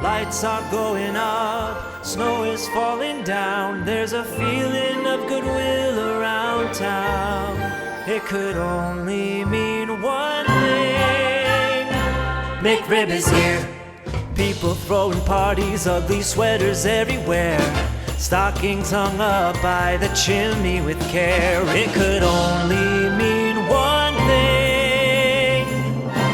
Lights are going up, snow is falling down. There's a feeling of goodwill around town. It could only mean one thing. McRib is here. People throwing parties, ugly sweaters everywhere. Stockings hung up by the chimney with care. It could only mean one thing.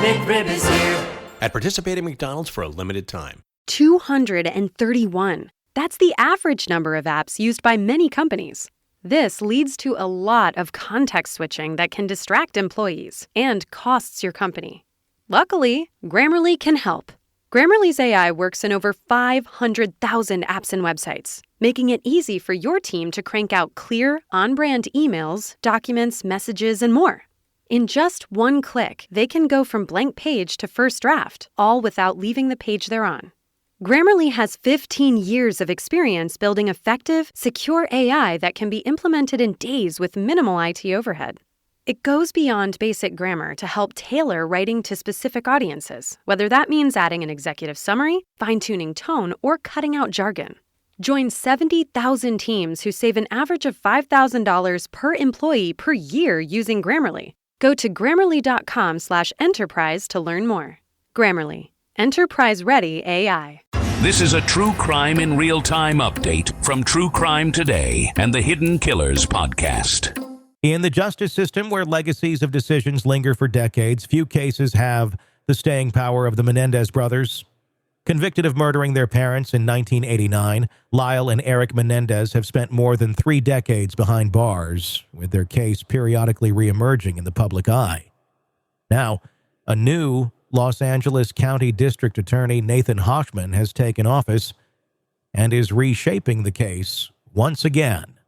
McRib is here. At participating McDonald's for a limited time. 231. That's the average number of apps used by many companies. This leads to a lot of context switching that can distract employees and costs your company. Luckily, Grammarly can help. Grammarly's AI works in over 500,000 apps and websites, making it easy for your team to crank out clear, on-brand emails, documents, messages, and more. In just one click, they can go from blank page to first draft, all without leaving the page they're on. Grammarly has 15 years of experience building effective, secure AI that can be implemented in days with minimal IT overhead. It goes beyond basic grammar to help tailor writing to specific audiences, whether that means adding an executive summary, fine-tuning tone, or cutting out jargon. Join 70,000 teams who save an average of $5,000 per employee per year using Grammarly. Go to grammarly.com/enterprise to learn more. Grammarly. Enterprise-ready AI. This is a true crime in real time update from True Crime Today and the Hidden Killers podcast. In the justice system, where legacies of decisions linger for decades, few cases have the staying power of the Menendez brothers. Convicted of murdering their parents in 1989, Lyle and Erik Menendez have spent more than 3 decades behind bars, with their case periodically reemerging in the public eye. Now, a new Los Angeles County District Attorney Nathan Hochman has taken office and is reshaping the case once again.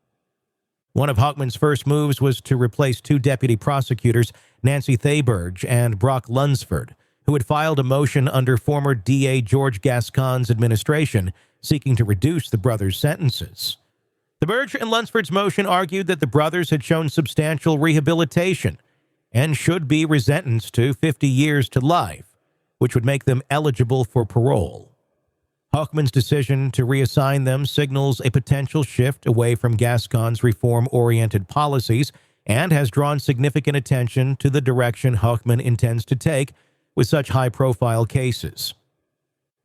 One of Hochman's first moves was to replace 2 deputy prosecutors, Nancy Theberge and Brock Lunsford, who had filed a motion under former DA George Gascón's administration seeking to reduce the brothers' sentences. Theberge and Lunsford's motion argued that the brothers had shown substantial rehabilitation and should be resentenced to 50 years to life, which would make them eligible for parole. Hochman's decision to reassign them signals a potential shift away from Gascón's reform-oriented policies and has drawn significant attention to the direction Hochman intends to take with such high-profile cases.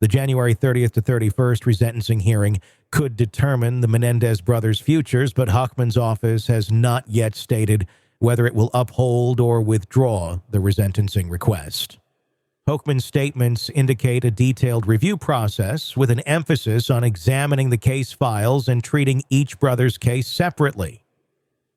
The January 30th to 31st resentencing hearing could determine the Menendez brothers' futures, but Hochman's office has not yet stated whether it will uphold or withdraw the resentencing request. Hochman's statements indicate a detailed review process with an emphasis on examining the case files and treating each brother's case separately.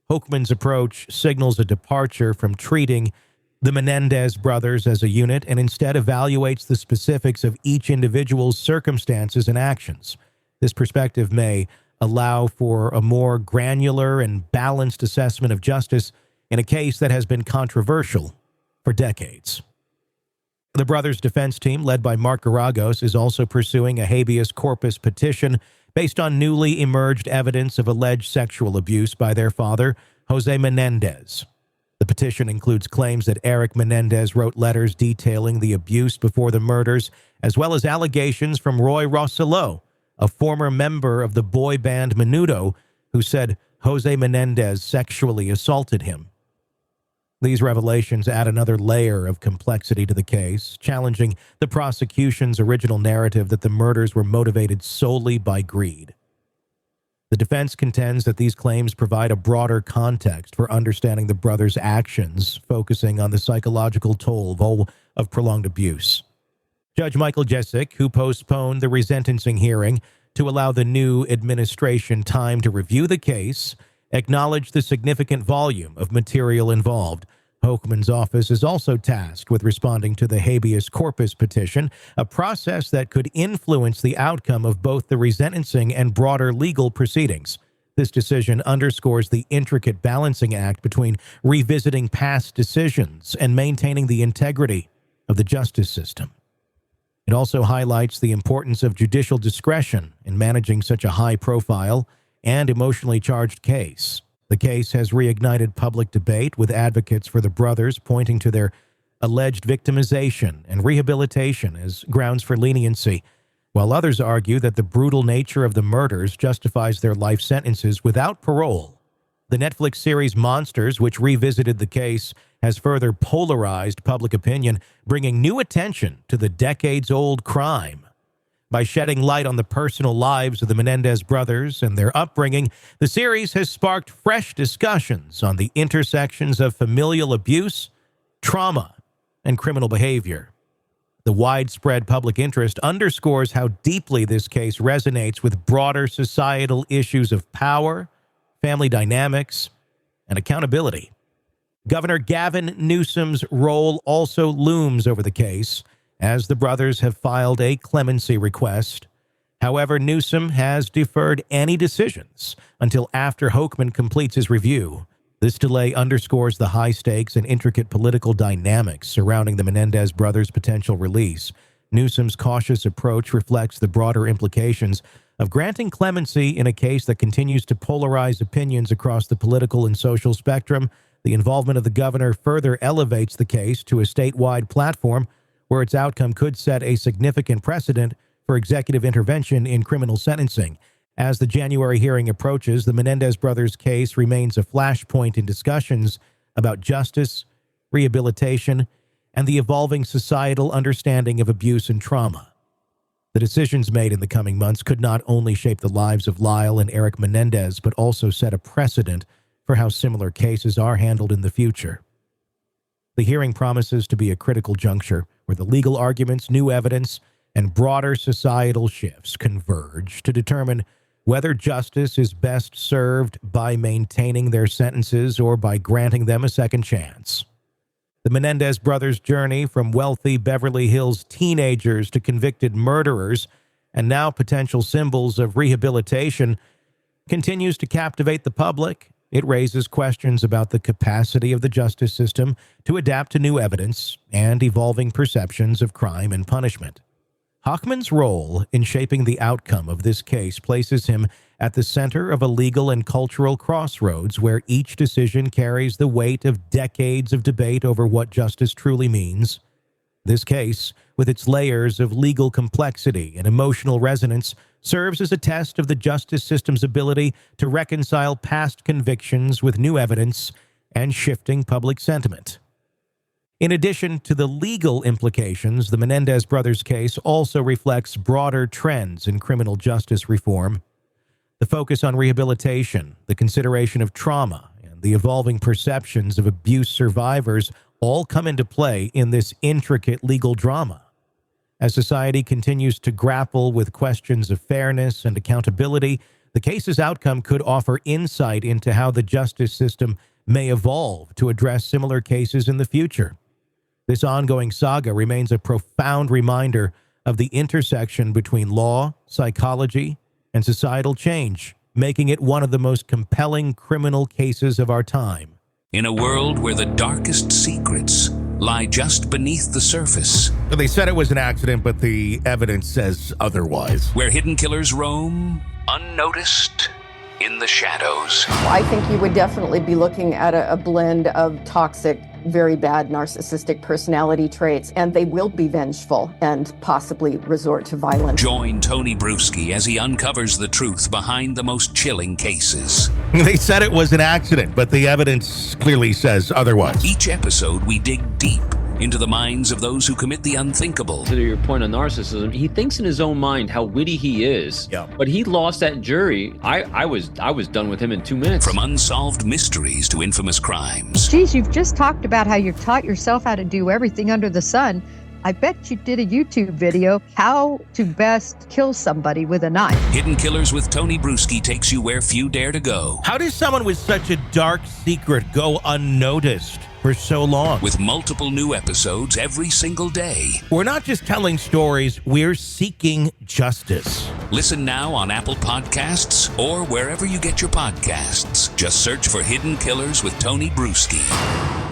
Hochman's approach signals a departure from treating the Menendez brothers as a unit and instead evaluates the specifics of each individual's circumstances and actions. This perspective may allow for a more granular and balanced assessment of justice in a case that has been controversial for decades. The brothers' defense team, led by Mark Garagos, is also pursuing a habeas corpus petition based on newly emerged evidence of alleged sexual abuse by their father, Jose Menendez. The petition includes claims that Erik Menendez wrote letters detailing the abuse before the murders, as well as allegations from Roy Rosselló, a former member of the boy band Menudo, who said Jose Menendez sexually assaulted him. These revelations add another layer of complexity to the case, challenging the prosecution's original narrative that the murders were motivated solely by greed. The defense contends that these claims provide a broader context for understanding the brothers' actions, focusing on the psychological toll of prolonged abuse. Judge Michael Jessic, who postponed the resentencing hearing to allow the new administration time to review the case, acknowledged the significant volume of material involved. Hochman's office is also tasked with responding to the habeas corpus petition, a process that could influence the outcome of both the resentencing and broader legal proceedings. This decision underscores the intricate balancing act between revisiting past decisions and maintaining the integrity of the justice system. It also highlights the importance of judicial discretion in managing such a high-profile and emotionally charged case. The case has reignited public debate, with advocates for the brothers pointing to their alleged victimization and rehabilitation as grounds for leniency. while others argue that the brutal nature of the murders justifies their life sentences without parole. The Netflix series Monsters, which revisited the case, has further polarized public opinion, bringing new attention to the decades-old crime. By shedding light on the personal lives of the Menendez brothers and their upbringing, the series has sparked fresh discussions on the intersections of familial abuse, trauma, and criminal behavior. The widespread public interest underscores how deeply this case resonates with broader societal issues of power, family dynamics, and accountability. Governor Gavin Newsom's role also looms over the case, as the brothers have filed a clemency request. However, Newsom has deferred any decisions until after Hochman completes his review. This delay underscores the high stakes and intricate political dynamics surrounding the Menendez brothers' potential release. Newsom's cautious approach reflects the broader implications of granting clemency in a case that continues to polarize opinions across the political and social spectrum. The involvement of the governor further elevates the case to a statewide platform where its outcome could set a significant precedent for executive intervention in criminal sentencing. As the January hearing approaches, the Menendez brothers' case remains a flashpoint in discussions about justice, rehabilitation, and the evolving societal understanding of abuse and trauma. The decisions made in the coming months could not only shape the lives of Lyle and Erik Menendez, but also set a precedent for how similar cases are handled in the future. The hearing promises to be a critical juncture where the legal arguments, new evidence, and broader societal shifts converge to determine whether justice is best served by maintaining their sentences or by granting them a second chance. The Menendez brothers' journey from wealthy Beverly Hills teenagers to convicted murderers and now potential symbols of rehabilitation continues to captivate the public. It raises questions about the capacity of the justice system to adapt to new evidence and evolving perceptions of crime and punishment. Hochman's role in shaping the outcome of this case places him at the center of a legal and cultural crossroads where each decision carries the weight of decades of debate over what justice truly means. This case, with its layers of legal complexity and emotional resonance, serves as a test of the justice system's ability to reconcile past convictions with new evidence and shifting public sentiment. In addition to the legal implications, the Menendez brothers' case also reflects broader trends in criminal justice reform. The focus on rehabilitation, the consideration of trauma, and the evolving perceptions of abuse survivors all come into play in this intricate legal drama. As society continues to grapple with questions of fairness and accountability, the case's outcome could offer insight into how the justice system may evolve to address similar cases in the future. This ongoing saga remains a profound reminder of the intersection between law, psychology, and societal change, making it one of the most compelling criminal cases of our time. In a world where the darkest secrets lie just beneath the surface, They said it was an accident, but the evidence says otherwise. where hidden killers roam unnoticed in the shadows. I think you would definitely be looking at a blend of toxic, very bad narcissistic personality traits, and they will be vengeful and possibly resort to violence. Join Tony Bruschi as he uncovers the truth behind the most chilling cases. They said it was an accident, but the evidence clearly says otherwise. Each episode, we dig deep into the minds of those who commit the unthinkable. To your point on narcissism, he thinks in his own mind how witty he is. Yeah. But he lost that jury. I was done with him in 2 minutes. From unsolved mysteries to infamous crimes. Geez, you've just talked about how you've taught yourself how to do everything under the sun. I bet you did a YouTube video, how to best kill somebody with a knife. Hidden Killers with Tony Bruschi takes you where few dare to go. How does someone with such a dark secret go unnoticed for so long? With multiple new episodes every single day. We're not just telling stories, we're seeking justice. Listen now on Apple Podcasts or wherever you get your podcasts. Just search for Hidden Killers with Tony Bruschi.